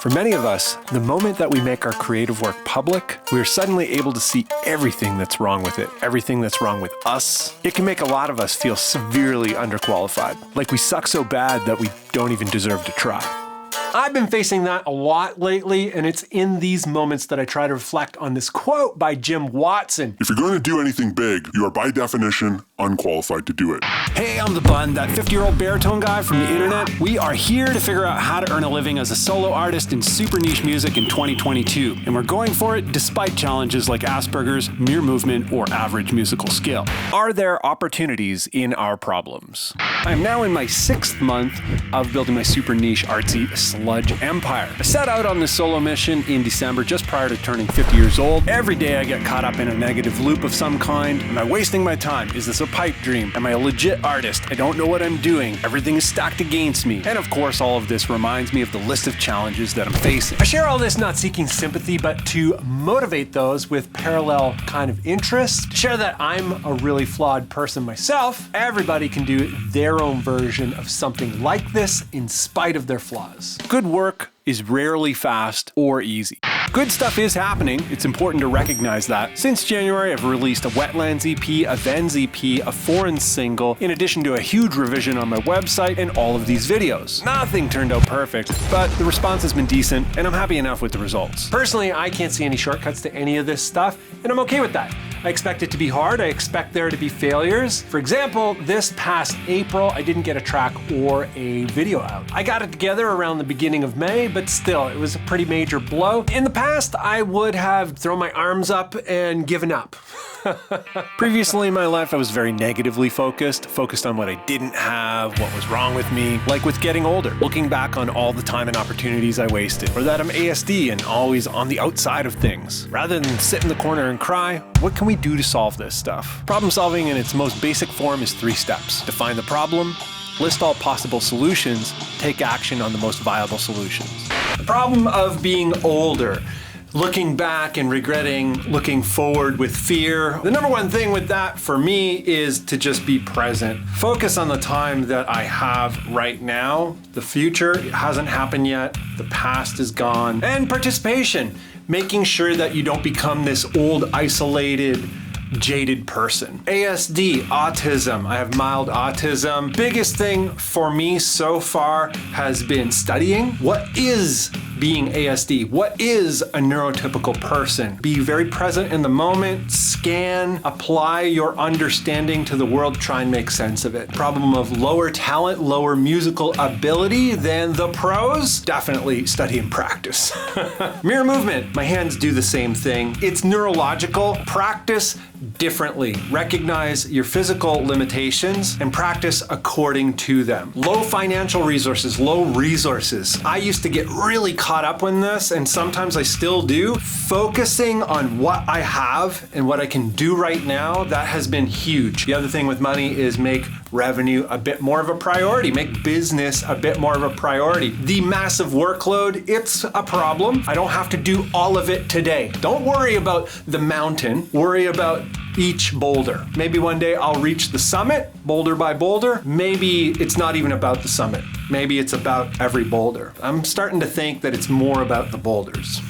For many of us, the moment that we make our creative work public, we are suddenly able to see everything that's wrong with it, everything that's wrong with us. It can make a lot of us feel severely underqualified, like we suck so bad that we don't even deserve to try. I've been facing that a lot lately, and it's in these moments that I try to reflect on this quote by Jim Watson. If you're going to do anything big, you are by definition unqualified to do it. Hey, I'm the Bun, that 50-year-old baritone guy from the internet. We are here to figure out how to earn a living as a solo artist in super niche music in 2022. And we're going for it despite challenges like Asperger's, mere movement, or average musical skill. Are there opportunities in our problems? I'm now in my 6th month of building my super niche artsy sludge empire. I set out on this solo mission in December just prior to turning 50 years old. Every day I get caught up in a negative loop of some kind. Am I wasting my time? Is this a pipe dream? Am I a legit artist? I don't know what I'm doing. Everything is stacked against me. And of course, all of this reminds me of the list of challenges that I'm facing. I share all this not seeking sympathy, but to motivate those with parallel kind of interests. To share that I'm a really flawed person myself. Everybody can do their own version of something like this in spite of their flaws. Good work is rarely fast or easy. Good stuff is happening. It's important to recognize that. Since January, I've released a Wetlands EP, a Vens EP, a foreign single, in addition to a huge revision on my website and all of these videos. Nothing turned out perfect, but the response has been decent, and I'm happy enough with the results. Personally, I can't see any shortcuts to any of this stuff, and I'm okay with that. I expect it to be hard. I expect there to be failures. For example, this past April, I didn't get a track or a video out. I got it together around the beginning of May, but still, it was a pretty major blow. In the past, I would have thrown my arms up and given up. Previously in my life, I was very negatively focused on what I didn't have, what was wrong with me, like with getting older, looking back on all the time and opportunities I wasted, or that I'm ASD and always on the outside of things. Rather than sit in the corner and cry, what can we do to solve this stuff? Problem solving in its most basic form is 3 steps. Define the problem, list all possible solutions, take action on the most viable solutions. The problem of being older. Looking back and regretting, looking forward with fear. The number one thing with that for me is to just be present. Focus on the time that I have right now. The future hasn't happened yet. The past is gone. And participation. Making sure that you don't become this old, isolated, jaded person. ASD, autism. I have mild autism. Biggest thing for me so far has been studying. What is being ASD? What is a neurotypical person? Be very present in the moment, scan, apply your understanding to the world, try and make sense of it. Problem of lower talent, lower musical ability than the pros? Definitely study and practice. Mirror movement. My hands do the same thing. It's neurological. Practice differently. Recognize your physical limitations and practice according to them. Low financial resources, low resources. I used to get really caught up in this, and sometimes I still do. Focusing on what I have and what I can do right now, that has been huge. The other thing with money is make revenue a bit more of a priority, make business a bit more of a priority. The massive workload, it's a problem. I don't have to do all of it today. Don't worry about the mountain, worry about each boulder. Maybe one day I'll reach the summit, boulder by boulder. Maybe it's not even about the summit. Maybe it's about every boulder. I'm starting to think that it's more about the boulders.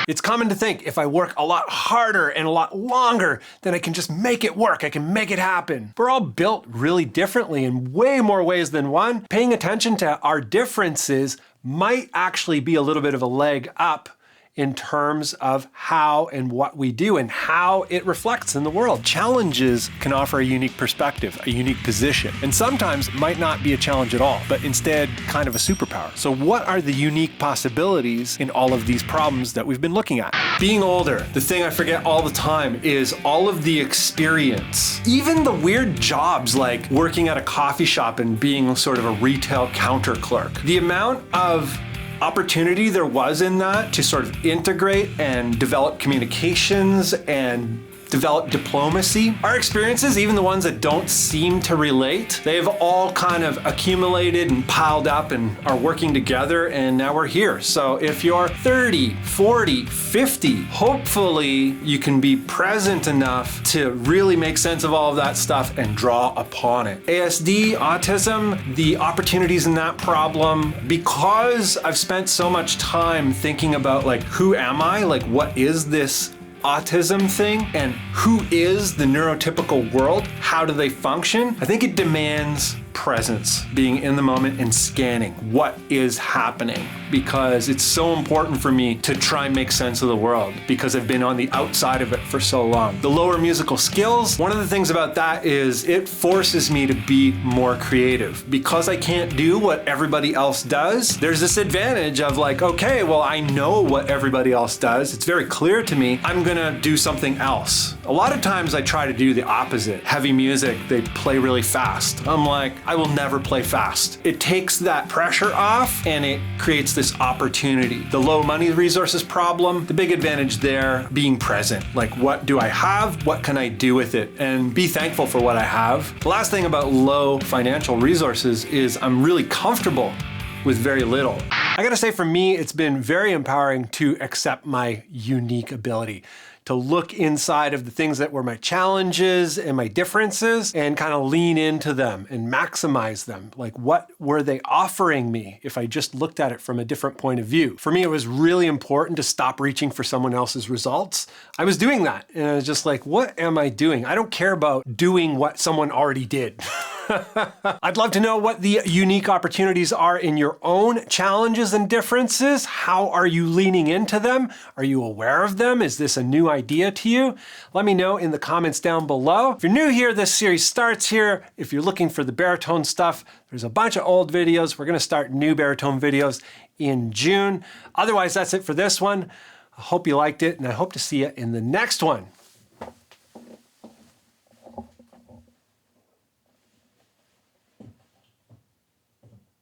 It's common to think if I work a lot harder and a lot longer, then I can just make it work. I can make it happen. We're all built really differently in way more ways than one. Paying attention to our differences might actually be a little bit of a leg up in terms of how and what we do and how it reflects in the world. Challenges can offer a unique perspective, a unique position, and sometimes might not be a challenge at all, but instead kind of a superpower. So what are the unique possibilities in all of these problems that we've been looking at? Being older, the thing I forget all the time is all of the experience. Even the weird jobs like working at a coffee shop and being sort of a retail counter clerk. The amount of opportunity there was in that to sort of integrate and develop communications and developed diplomacy. Our experiences, even the ones that don't seem to relate, they've all kind of accumulated and piled up and are working together, and now we're here. So if you're 30, 40, 50, hopefully you can be present enough to really make sense of all of that stuff and draw upon it. ASD, autism, the opportunities in that problem, because I've spent so much time thinking about like, who am I? Like, what is this autism thing, and who is the neurotypical world? How do they function? I think it demands presence, being in the moment and scanning what is happening, because it's so important for me to try and make sense of the world because I've been on the outside of it for so long. The lower musical skills, one of the things about that is it forces me to be more creative. Because I can't do what everybody else does, there's this advantage of like, okay, well, I know what everybody else does. It's very clear to me. I'm gonna do something else. A lot of times I try to do the opposite. Heavy music, they play really fast. I'm like, I will never play fast. It takes that pressure off and it creates this opportunity. The low money resources problem, the big advantage there, being present. Like, what do I have? What can I do with it? And be thankful for what I have. The last thing about low financial resources is I'm really comfortable with very little. I gotta say, for me, it's been very empowering to accept my unique ability to look inside of the things that were my challenges and my differences and kind of lean into them and maximize them. Like, what were they offering me if I just looked at it from a different point of view? For me, it was really important to stop reaching for someone else's results. I was doing that, and I was just like, what am I doing? I don't care about doing what someone already did. I'd love to know what the unique opportunities are in your own challenges and differences. How are you leaning into them? Are you aware of them? Is this a new idea to you? Let me know in the comments down below. If you're new here, this series starts here. If you're looking for the baritone stuff, there's a bunch of old videos. We're gonna start new baritone videos in June. Otherwise, that's it for this one. I hope you liked it, and I hope to see you in the next one.